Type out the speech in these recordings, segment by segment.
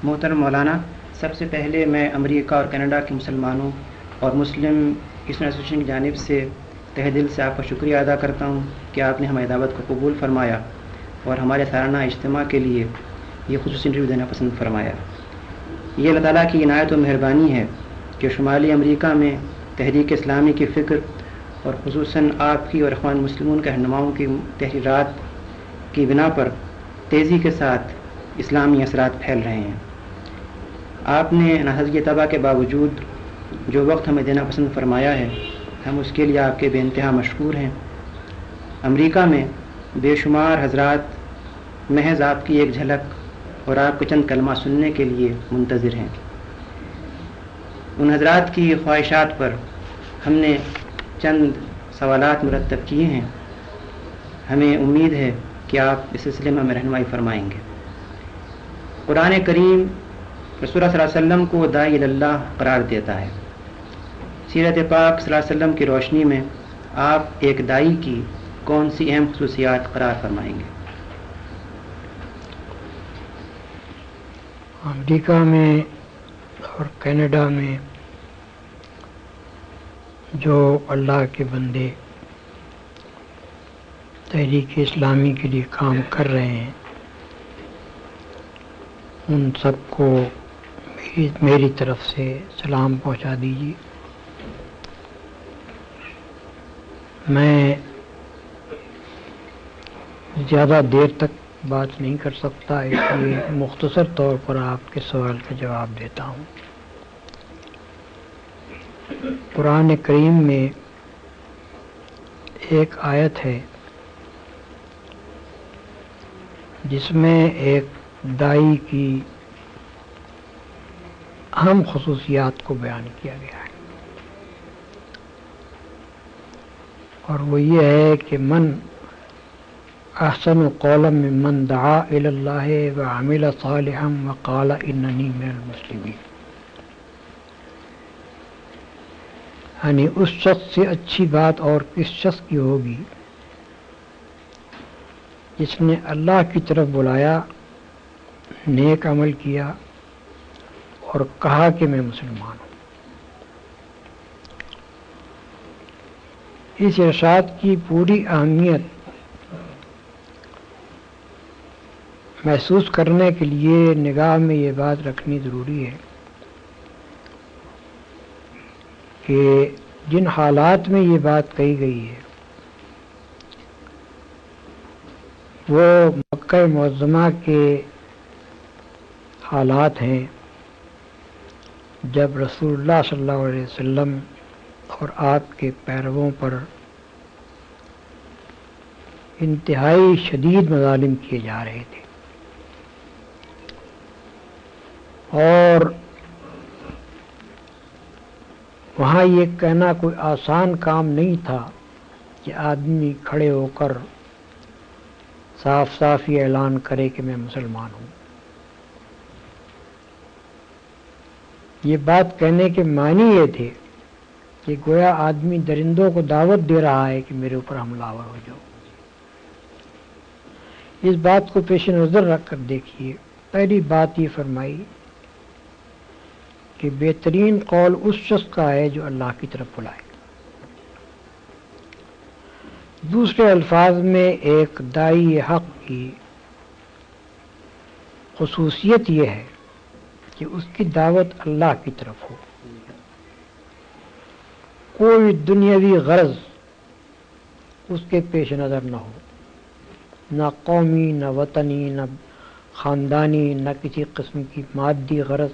محترم مولانا، سب سے پہلے میں امریکہ اور کینیڈا کے مسلمانوں اور مسلم اسٹوڈنٹ ایسوسیشن کی جانب سے تہ دل سے آپ کا شکریہ ادا کرتا ہوں کہ آپ نے ہماری دعوت کو قبول فرمایا اور ہمارے سالانہ اجتماع کے لیے یہ خصوصی انٹرویو دینا پسند فرمایا۔ یہ اللہ تعالیٰ کی عنایت و مہربانی ہے کہ شمالی امریکہ میں تحریک اسلامی کی فکر اور خصوصاً آپ کی اور اخوان مسلمون کے رہنماؤں کی تحریرات کی بنا پر تیزی کے ساتھ اسلامی اثرات پھیل رہے ہیں۔ آپ نے ناحضگی طبع کے باوجود جو وقت ہمیں دینا پسند فرمایا ہے، ہم اس کے لیے آپ کے بے انتہا مشکور ہیں۔ امریکہ میں بے شمار حضرات محض آپ کی ایک جھلک اور آپ کے چند کلمات سننے کے لیے منتظر ہیں۔ ان حضرات کی خواہشات پر ہم نے چند سوالات مرتب کیے ہیں۔ ہمیں امید ہے کہ آپ اس سلسلے میں ہمیں رہنمائی فرمائیں گے۔ قرآن کریم رسول اللہ صلی اللہ علیہ وسلم کو داعی اللہ قرار دیتا ہے۔ سیرت پاک صلی اللہ علیہ وسلم کی روشنی میں آپ ایک داعی کی کون سی اہم خصوصیات قرار فرمائیں گے؟ امریکہ میں اور کینیڈا میں جو اللہ کے بندے تحریک اسلامی کے لیے کام کر رہے ہیں، ان سب کو میری طرف سے سلام پہنچا دیجیے۔ میں زیادہ دیر تک بات نہیں کر سکتا، اس لیے مختصر طور پر آپ کے سوال کا جواب دیتا ہوں۔ قرآن کریم میں ایک آیت ہے جس میں ایک داعی کی اہم خصوصیات کو بیان کیا گیا ہے، اور وہ یہ ہے کہ من احسن قولا ممن دعا الی اللہ وعمل صالحا وقال اننی من المسلمین، یعنی اس شخص سے اچھی بات اور کس شخص کی ہوگی جس نے اللہ کی طرف بلایا، نیک عمل کیا اور کہا کہ میں مسلمان ہوں۔ اس ارشاد کی پوری اہمیت محسوس کرنے کے لیے نگاہ میں یہ بات رکھنی ضروری ہے کہ جن حالات میں یہ بات کہی گئی ہے وہ مکہ معظمہ کے حالات ہیں، جب رسول اللہ صلی اللہ علیہ وسلم اور آپ کے پیرووں پر انتہائی شدید مظالم کیے جا رہے تھے، اور وہاں یہ کہنا کوئی آسان کام نہیں تھا کہ آدمی کھڑے ہو کر صاف صاف یہ اعلان کرے کہ میں مسلمان ہوں۔ یہ بات کہنے کے معنی یہ تھے کہ گویا آدمی درندوں کو دعوت دے رہا ہے کہ میرے اوپر حملہ آور ہو جاؤ۔ اس بات کو پیش نظر رکھ کر دیکھیے، پہلی بات یہ فرمائی کہ بہترین قول اس شخص کا ہے جو اللہ کی طرف بلائے۔ دوسرے الفاظ میں ایک داعی حق کی خصوصیت یہ ہے کہ اس کی دعوت اللہ کی طرف ہو، کوئی دنیاوی غرض اس کے پیش نظر نہ ہو، نہ قومی، نہ وطنی، نہ خاندانی، نہ کسی قسم کی مادی غرض،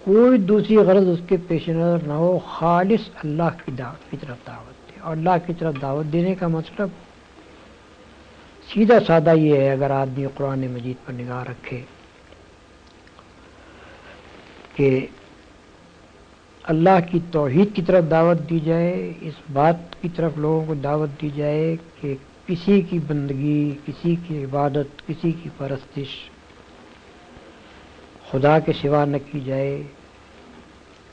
کوئی دوسری غرض اس کے پیش نظر نہ ہو، خالص اللہ کی طرف دعوت دے۔ اور اللہ کی طرف دعوت دینے کا مطلب سیدھا سادہ یہ ہے، اگر آدمی قرآن مجید پر نگاہ رکھے، کہ اللہ کی توحید کی طرف دعوت دی جائے، اس بات کی طرف لوگوں کو دعوت دی جائے کہ کسی کی بندگی، کسی کی عبادت، کسی کی پرستش خدا کے سوا نہ کی جائے،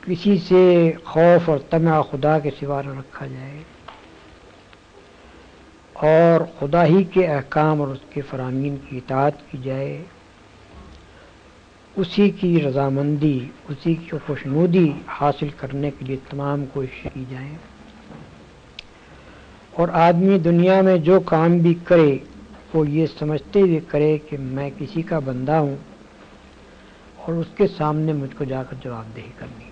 کسی سے خوف اور طمع خدا کے سوا نہ رکھا جائے، اور خدا ہی کے احکام اور اس کے فرامین کی اطاعت کی جائے، اسی کی رضامندی، اسی کی خوشنودی حاصل کرنے کے لیے تمام کوششیں کی جائیں، اور آدمی دنیا میں جو کام بھی کرے وہ یہ سمجھتے ہوئے کرے کہ میں کسی کا بندہ ہوں اور اس کے سامنے مجھ کو جا کر جواب دہی کرنی۔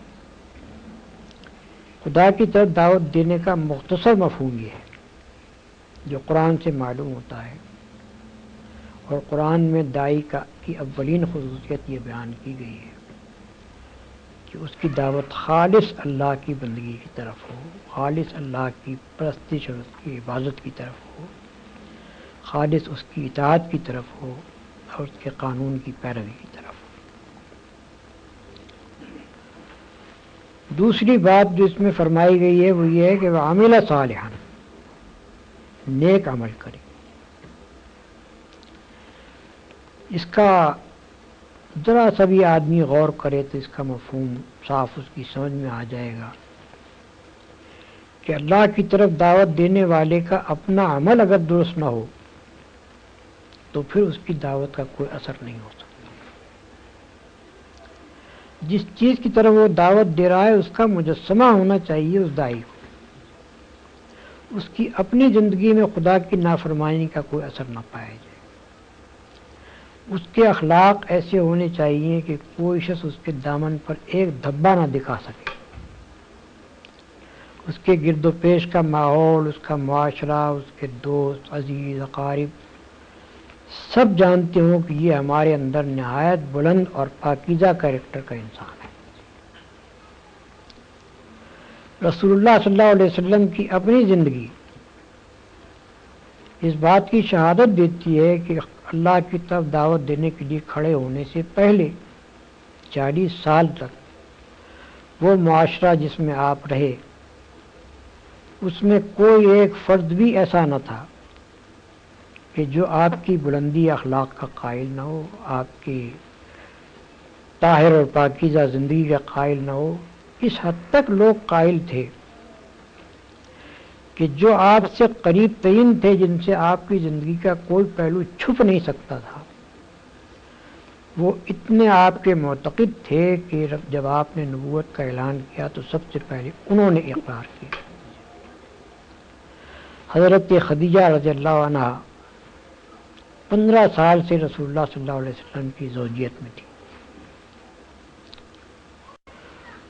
خدا کی طرف دعوت دینے کا مختصر مفہوم یہ ہے جو قرآن سے معلوم ہوتا ہے، اور قرآن میں داعی کی اولین خصوصیت یہ بیان کی گئی ہے کہ اس کی دعوت خالص اللہ کی بندگی کی طرف ہو، خالص اللہ کی پرستش اور اس کی عبادت کی طرف ہو، خالص اس کی اطاعت کی طرف ہو اور اس کے قانون کی پیروی کی طرف ہو۔ دوسری بات جو اس میں فرمائی گئی ہے وہ یہ ہے کہ وہ عامل صالحا، نیک عمل کرے۔ اس کا ذرا سا بھی آدمی غور کرے تو اس کا مفہوم صاف اس کی سمجھ میں آ جائے گا کہ اللہ کی طرف دعوت دینے والے کا اپنا عمل اگر درست نہ ہو تو پھر اس کی دعوت کا کوئی اثر نہیں ہو سکتا۔ جس چیز کی طرف وہ دعوت دے رہا ہے اس کا مجسمہ ہونا چاہیے اس داعی کو، اس کی اپنی زندگی میں خدا کی نافرمانی کا کوئی اثر نہ پایا جائے، اس کے اخلاق ایسے ہونے چاہیے کہ کوئی شخص اس کے دامن پر ایک دھبا نہ دکھا سکے، اس کے گرد و پیش کا ماحول، اس کا معاشرہ، اس کے دوست، عزیز، اقارب سب جانتے ہوں کہ یہ ہمارے اندر نہایت بلند اور پاکیزہ کیریکٹر کا انسان ہے۔ رسول اللہ صلی اللہ علیہ وسلم کی اپنی زندگی اس بات کی شہادت دیتی ہے کہ اللہ کی طرف دعوت دینے کے لیے کھڑے ہونے سے پہلے 40 سال تک وہ معاشرہ جس میں آپ رہے اس میں کوئی ایک فرد بھی ایسا نہ تھا کہ جو آپ کی بلندی اخلاق کا قائل نہ ہو، آپ کی طاہر اور پاکیزہ زندگی کا قائل نہ ہو۔ اس حد تک لوگ قائل تھے کہ جو آپ سے قریب ترین تھے، جن سے آپ کی زندگی کا کوئی پہلو چھپ نہیں سکتا تھا، وہ اتنے آپ کے معتقد تھے کہ جب آپ نے نبوت کا اعلان کیا تو سب سے پہلے انہوں نے اقرار کیا۔ حضرت خدیجہ رضی اللہ عنہ 15 سال سے رسول اللہ صلی اللہ علیہ وسلم کی زوجیت میں تھی،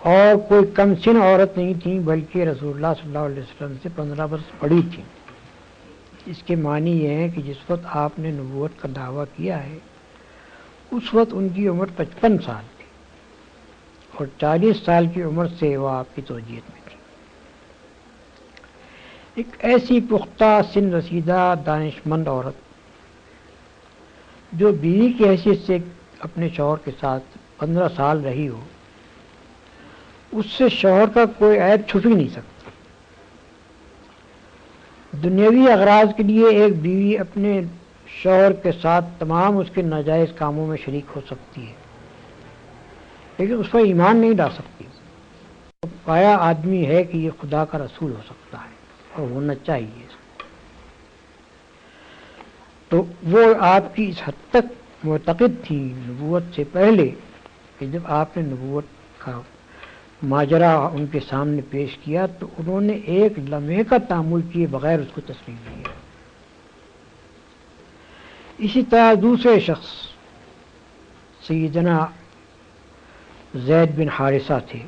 اور کوئی کم سن عورت نہیں تھی بلکہ رسول اللہ صلی اللہ علیہ وسلم سے 15 برس بڑی تھی۔ اس کے معنی یہ ہے کہ جس وقت آپ نے نبوت کا دعویٰ کیا ہے اس وقت ان کی عمر 55 سال تھی، اور 40 سال کی عمر سے وہ آپ کی زوجیت میں تھی۔ ایک ایسی پختہ سن رسیدہ دانشمند عورت جو بیوی کی حیثیت سے اپنے شوہر کے ساتھ 15 سال رہی ہو، اس سے شوہر کا کوئی عیب چھپ ہی نہیں سکتا۔ دنیاوی اغراض کے لیے ایک بیوی اپنے شوہر کے ساتھ تمام اس کے ناجائز کاموں میں شریک ہو سکتی ہے، لیکن اس پر ایمان نہیں لا سکتی۔ پایا آدمی ہے کہ یہ خدا کا رسول ہو سکتا ہے اور ہونا چاہیے۔ تو وہ آپ کی اس حد تک معتقد تھی نبوت سے پہلے کہ جب آپ نے نبوت کا ماجرا ان کے سامنے پیش کیا تو انہوں نے ایک لمحے کا تأمل کیے بغیر اس کو تسلیم کیا۔ اسی طرح دوسرے شخص سیدنا زید بن حارثہ تھے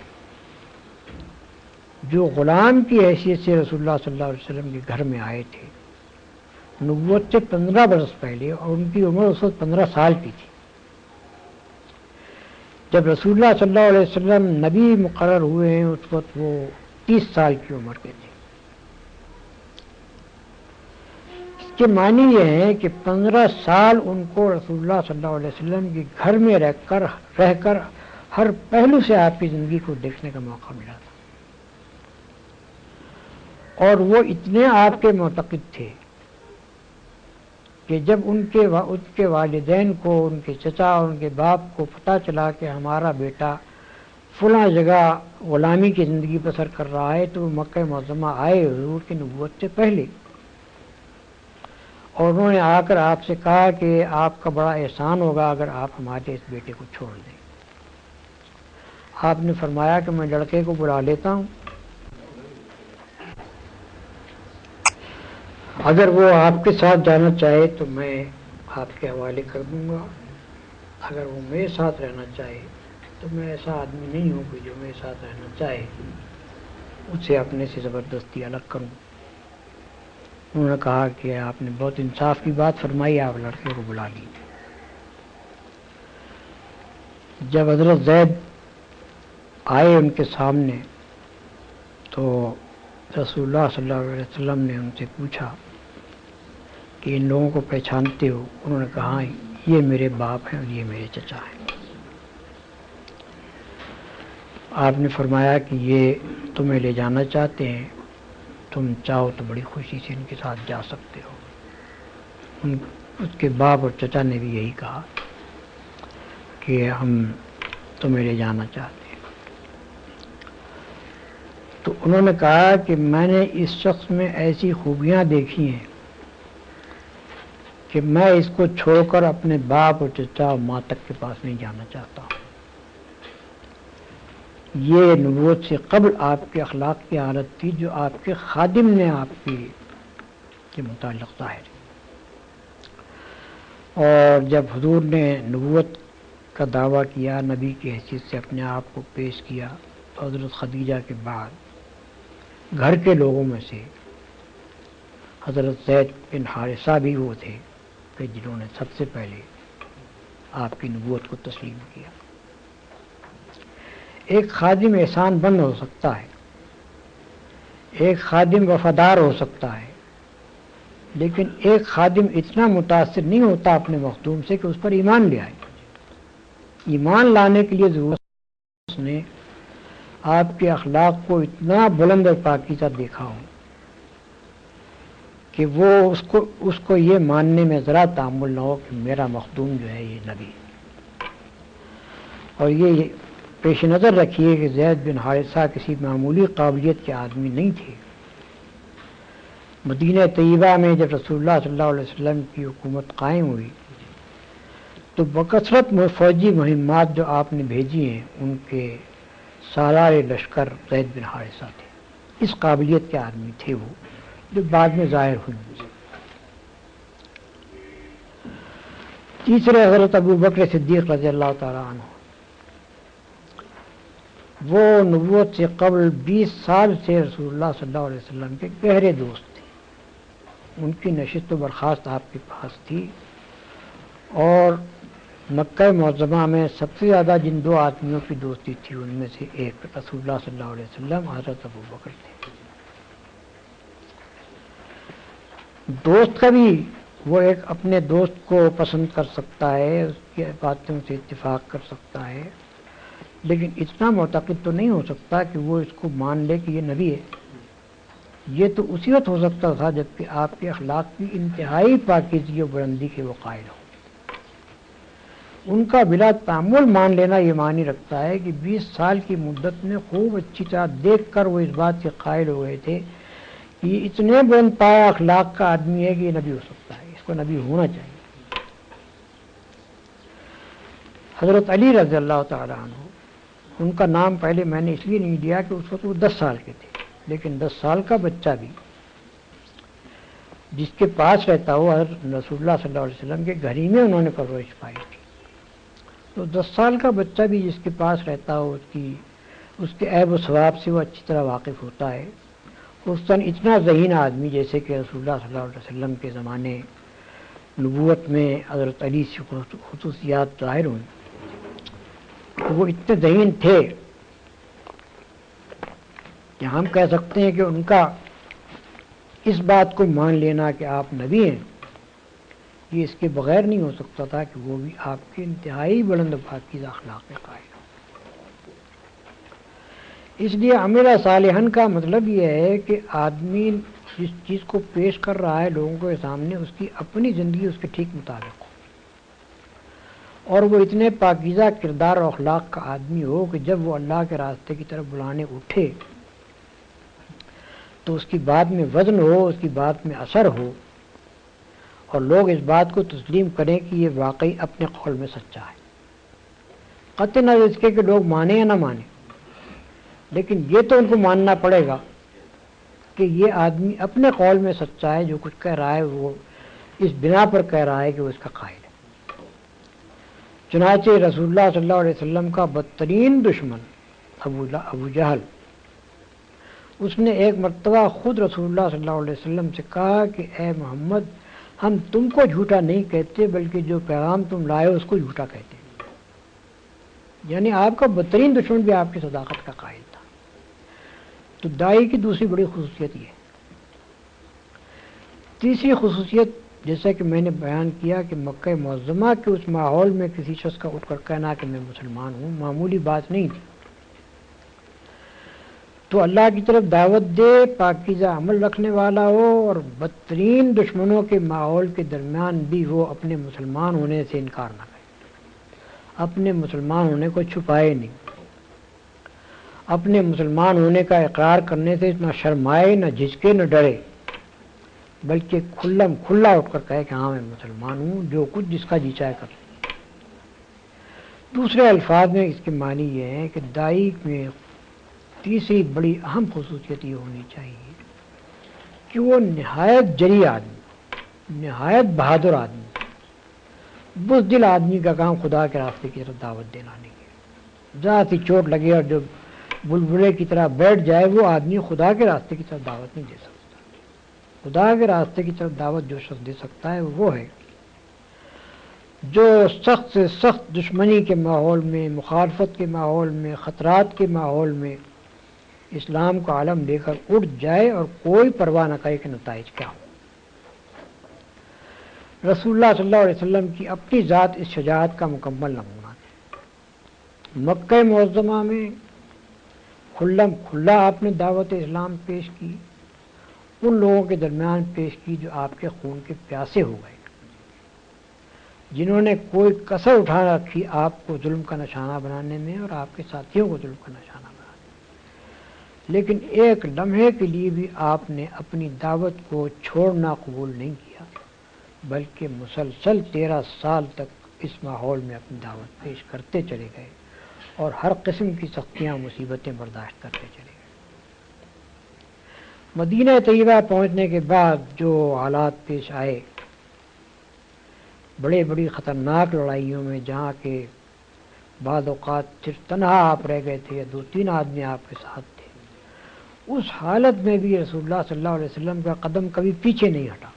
جو غلام کی حیثیت سے رسول اللہ صلی اللہ علیہ وسلم کے گھر میں آئے تھے نبوت سے 15 برس پہلے، اور ان کی عمر اس وقت 15 سال کی تھی۔ جب رسول اللہ صلی اللہ علیہ وسلم نبی مقرر ہوئے ہیں اس وقت وہ 30 سال کی عمر کے تھے۔ اس کے معنی یہ ہے کہ 15 سال ان کو رسول اللہ صلی اللہ علیہ وسلم کے گھر میں رہ کر ہر پہلو سے آپ کی زندگی کو دیکھنے کا موقع ملا تھا، اور وہ اتنے آپ کے معتقد تھے کہ جب ان کے والدین کو، ان کے چچا اور ان کے باپ کو پتہ چلا کہ ہمارا بیٹا فلاں جگہ غلامی کی زندگی بسر کر رہا ہے تو وہ مکہ معظمہ آئے حضور کی نبوت سے پہلے، اور انہوں نے آ کر آپ سے کہا کہ آپ کا بڑا احسان ہوگا اگر آپ ہمارے اس بیٹے کو چھوڑ دیں۔ آپ نے فرمایا کہ میں لڑکے کو بلا لیتا ہوں، اگر وہ آپ کے ساتھ جانا چاہے تو میں آپ کے حوالے کر دوں گا، اگر وہ میرے ساتھ رہنا چاہے تو میں ایسا آدمی نہیں ہوں کہ جو میرے ساتھ رہنا چاہے اسے اپنے سے زبردستی الگ کروں۔ انہوں نے کہا کہ آپ نے بہت انصاف کی بات فرمائی، آپ لڑکے کو بلا لیجیے۔ جب حضرت زید آئے ان کے سامنے تو رسول اللہ صلی اللہ علیہ وسلم نے ان سے پوچھا کہ ان لوگوں کو پہچانتے ہو؟ انہوں نے کہا یہ میرے باپ ہیں اور یہ میرے چچا ہیں۔ آپ نے فرمایا کہ یہ تمہیں لے جانا چاہتے ہیں، تم چاہو تو بڑی خوشی سے ان کے ساتھ جا سکتے ہو۔ اس کے باپ اور چچا نے بھی یہی کہا کہ ہم تمہیں لے جانا چاہتے ہیں۔ تو انہوں نے کہا کہ میں نے اس شخص میں ایسی خوبیاں دیکھی ہیں کہ میں اس کو چھوڑ کر اپنے باپ اور چچا اور ماں تک کے پاس نہیں جانا چاہتا ہوں۔ یہ نبوت سے قبل آپ کے اخلاق کی حالت تھی جو آپ کے خادم نے آپ کے متعلق ظاہر ہے۔ اور جب حضور نے نبوت کا دعویٰ کیا، نبی کی حیثیت سے اپنے آپ کو پیش کیا، تو حضرت خدیجہ کے بعد گھر کے لوگوں میں سے حضرت زید بن حارثہ بھی وہ تھے کہ جنہوں نے سب سے پہلے آپ کی نبوت کو تسلیم کیا۔ ایک خادم احسان بند ہو سکتا ہے، ایک خادم وفادار ہو سکتا ہے، لیکن ایک خادم اتنا متاثر نہیں ہوتا اپنے مخدوم سے کہ اس پر ایمان لے آئے۔ ایمان لانے کے لیے ضرورت اس نے آپ کے اخلاق کو اتنا بلند اور پاکیزہ دیکھا ہو کہ وہ اس کو یہ ماننے میں ذرا تأمل نہ ہو کہ میرا مخدوم جو ہے یہ نبی ہے۔ اور یہ پیش نظر رکھیے کہ زید بن حارثہ کسی معمولی قابلیت کے آدمی نہیں تھے۔ مدینہ طیبہ میں جب رسول اللہ صلی اللہ علیہ وسلم کی حکومت قائم ہوئی تو بکثرت فوجی مہمات جو آپ نے بھیجی ہیں ان کے سالار لشکر زید بن حارثہ تھے۔ اس قابلیت کے آدمی تھے وہ، جو بعد میں ظاہر ہوئی۔ تیسرے حضرت ابو بکر صدیق رضی اللہ تعالیٰ عنہ، وہ نبوت سے قبل 20 سال سے رسول اللہ صلی اللہ علیہ وسلم کے گہرے دوست تھے۔ ان کی نشست و برخاست آپ کے پاس تھی، اور مکہ معظمہ میں سب سے زیادہ جن دو آدمیوں کی دوستی تھی ان میں سے ایک رسول اللہ صلی اللہ علیہ وسلم، حضرت ابو بکر تھے۔ دوست کا بھی وہ ایک اپنے دوست کو پسند کر سکتا ہے، اس کی باتوں سے اتفاق کر سکتا ہے، لیکن اتنا معتقد تو نہیں ہو سکتا کہ وہ اس کو مان لے کہ یہ نبی ہے۔ یہ تو اسی وقت ہو سکتا تھا جبکہ آپ کے اخلاق کی انتہائی پاکیزگی و بلندی کے وہ قائل ہوں۔ ان کا بلا تعمل مان لینا یہ معنی رکھتا ہے کہ 20 سال کی مدت میں خوب اچھی طرح دیکھ کر وہ اس بات کے قائل ہو گئے تھے کہ یہ اتنے بلند پایا اخلاق کا آدمی ہے کہ یہ نبی ہو سکتا ہے، اس کو نبی ہونا چاہیے۔ حضرت علی رضی اللہ تعالیٰ عنہ، ان کا نام پہلے میں نے اس لیے نہیں لیا کہ اس وقت وہ 10 سال کے تھے، لیکن 10 سال کا بچہ بھی جس کے پاس رہتا ہو، حضرت رسول اللہ صلی اللہ علیہ وسلم کے گھر ہی میں انہوں نے پرورش پائی تھی، تو 10 سال کا بچہ بھی جس کے پاس رہتا ہو اس کے عیب و ثواب سے وہ اچھی طرح واقف ہوتا ہے۔ خصوصاً اتنا ذہین آدمی جیسے کہ رسول اللہ صلی اللہ علیہ وسلم کے زمانے نبوت میں حضرت علی سے خصوصیات ظاہر ہوئی، وہ اتنے ذہین تھے کہ ہم کہہ سکتے ہیں کہ ان کا اس بات کو مان لینا کہ آپ نبی ہیں یہ اس کے بغیر نہیں ہو سکتا تھا کہ وہ بھی آپ کے انتہائی بلند و پاکیزہ اخلاق کے قائل ہوں۔ اس لیے عمل صالحا کا مطلب یہ ہے کہ آدمی جس چیز کو پیش کر رہا ہے لوگوں کے سامنے اس کی اپنی زندگی اس کے ٹھیک مطابق ہو، اور وہ اتنے پاکیزہ کردار اور اخلاق کا آدمی ہو کہ جب وہ اللہ کے راستے کی طرف بلانے اٹھے تو اس کی بات میں وزن ہو، اس کی بات میں اثر ہو، اور لوگ اس بات کو تسلیم کریں کہ یہ واقعی اپنے قول میں سچا ہے، قطع نظر اس کے کہ لوگ مانیں یا نہ مانیں، لیکن یہ تو ان کو ماننا پڑے گا کہ یہ آدمی اپنے قول میں سچا ہے، جو کچھ کہہ رہا ہے وہ اس بنا پر کہہ رہا ہے کہ وہ اس کا قائل ہے۔ چنانچہ رسول اللہ صلی اللہ علیہ وسلم کا بدترین دشمن ابو جہل، اس نے ایک مرتبہ خود رسول اللہ صلی اللہ علیہ وسلم سے کہا کہ اے محمد، ہم تم کو جھوٹا نہیں کہتے بلکہ جو پیغام تم لائے اس کو جھوٹا کہتے ہیں۔ یعنی آپ کا بدترین دشمن بھی آپ کی صداقت کا قائل تھا۔ تو داعی کی دوسری بڑی خصوصیت یہ ہے۔ تیسری خصوصیت، جیسا کہ میں نے بیان کیا کہ مکہ معظمہ کے اس ماحول میں کسی شخص کا اٹھ کر کہنا کہ میں مسلمان ہوں معمولی بات نہیں تھی۔ تو اللہ کی طرف دعوت دے، پاکیزہ عمل رکھنے والا ہو، اور بدترین دشمنوں کے ماحول کے درمیان بھی وہ اپنے مسلمان ہونے سے انکار نہ کرے، اپنے مسلمان ہونے کو چھپائے نہیں، اپنے مسلمان ہونے کا اقرار کرنے سے نہ شرمائے، نہ جھجکے، نہ ڈرے، بلکہ کھلا اٹھ کر کہے کہ ہاں میں مسلمان ہوں، جو کچھ جس کا جی چاہے کر لیں۔ دوسرے الفاظ میں اس کے معنی یہ ہے کہ داعی میں تیسری بڑی اہم خصوصیت یہ ہونی چاہیے کہ وہ نہایت جری آدمی، نہایت بہادر آدمی، بزدل آدمی کا کام خدا کے راستے کی طرف دعوت دینا نہیں ہے۔ ذرا سی چوٹ لگے اور جو بلبلے کی طرح بیٹھ جائے وہ آدمی خدا کے راستے کی طرف دعوت نہیں دے سکتا۔ خدا کے راستے کی طرف دعوت جو شخص دے سکتا ہے وہ ہے جو سخت سے سخت دشمنی کے ماحول میں، مخالفت کے ماحول میں، خطرات کے ماحول میں اسلام کا علم لے کر اٹھ جائے اور کوئی پرواہ نہ کرے کہ نتائج کیا ہو۔ رسول اللہ صلی اللہ علیہ وسلم کی اپنی ذات اس شجاعت کا مکمل نمونہ ہے۔ مکہ معظمہ میں کھلا آپ نے دعوت اسلام پیش کی، ان لوگوں کے درمیان پیش کی جو آپ کے خون کے پیاسے ہو گئے، جنہوں نے کوئی کسر اٹھا رکھی آپ کو ظلم کا نشانہ بنانے میں اور آپ کے ساتھیوں کو ظلم کا نشانہ بنانے میں، لیکن ایک لمحے کے لیے بھی آپ نے اپنی دعوت کو چھوڑنا قبول نہیں کیا، بلکہ مسلسل 13 سال تک اس ماحول میں اپنی دعوت پیش کرتے چلے گئے اور ہر قسم کی سختیاں، مصیبتیں برداشت کرتے چلے گئے۔ مدینہ طیبہ پہنچنے کے بعد جو حالات پیش آئے، بڑی خطرناک لڑائیوں میں، جہاں کے بعض اوقات صرف تنہا آپ رہ گئے تھے یا 2-3 آدمی آپ کے ساتھ تھے، اس حالت میں بھی رسول اللہ صلی اللہ علیہ وسلم کا قدم کبھی پیچھے نہیں ہٹا،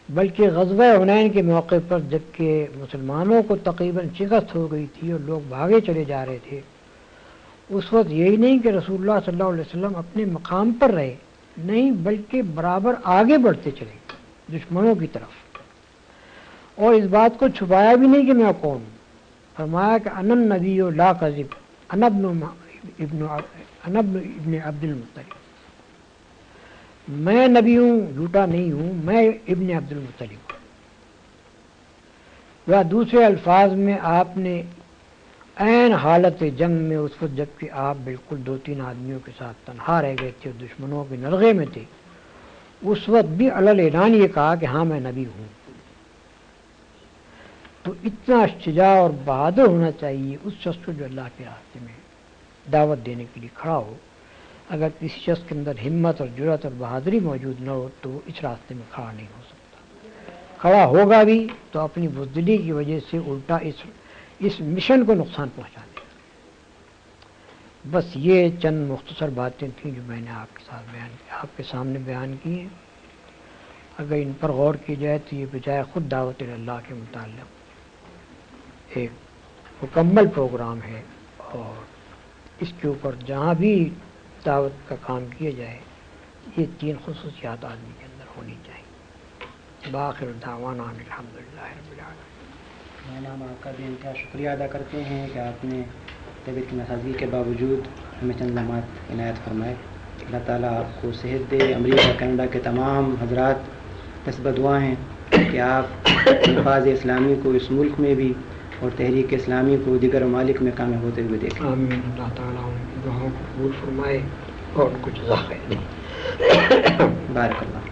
بلکہ غزوہ حنین کے موقع پر جبکہ مسلمانوں کو تقریباً شکست ہو گئی تھی اور لوگ بھاگے چلے جا رہے تھے، اس وقت یہی نہیں کہ رسول اللہ صلی اللہ علیہ وسلم اپنے مقام پر رہے، نہیں بلکہ برابر آگے بڑھتے چلے دشمنوں کی طرف، اور اس بات کو چھپایا بھی نہیں کہ میں کون ہوں۔ فرمایا کہ انا النبی لا کذب، انا ابن عبد المطلب، میں نبی ہوں، جھوٹا نہیں ہوں، میں ابن عبد المطلب ہوں۔ یا دوسرے الفاظ میں آپ نے عین حالت جنگ میں، اس وقت جب کہ آپ بالکل 2-3 آدمیوں کے ساتھ تنہا رہ گئے تھے اور دشمنوں کے نرغے میں تھے، اس وقت بھی علل اعلان یہ کہا کہ ہاں میں نبی ہوں۔ تو اتنا شجاع اور بہادر ہونا چاہیے اس شخص کو جو اللہ کے راستے میں دعوت دینے کے لیے کھڑا ہو۔ اگر کسی شخص کے اندر ہمت اور جرأت اور بہادری موجود نہ ہو تو وہ اس راستے میں کھڑا نہیں ہو سکتا، کھڑا ہوگا بھی تو اپنی بزدلی کی وجہ سے الٹا اس مشن کو نقصان پہنچا دے۔ بس یہ چند مختصر باتیں تھیں جو میں نے آپ کے سامنے بیان کی ہیں۔ اگر ان پر غور کی جائے تو یہ بجائے خود دعوت اللہ کے متعلق ایک مکمل پروگرام ہے، اور اس کے اوپر جہاں بھی دعوت کا کام کیا جائے یہ 3 خصوصیات آدمی کے اندر ہونی چاہیے۔ بآخر دعوانا الحمدللہ رب العالمین۔ ہم آپ کا بھی انتہا شکریہ ادا کرتے ہیں کہ آپ نے طبیعت کی ناسازی کے باوجود ہمیں چند لمحات عنایت فرمائے۔ اللہ تعالیٰ آپ کو صحت دے۔ امریکہ کینیڈا کے تمام حضرات دست دعا ہیں کہ آپ الفاظ اسلامی کو اس ملک میں بھی اور تحریک اسلامی کو دیگر ممالک میں کامیاب ہوتے ہوئے دیکھیں۔ آمین۔ اللہ تعالیٰ ان کی دعاؤں کو قبول فرمائے اور ان کو جزا خیر دے۔ بارک اللہ۔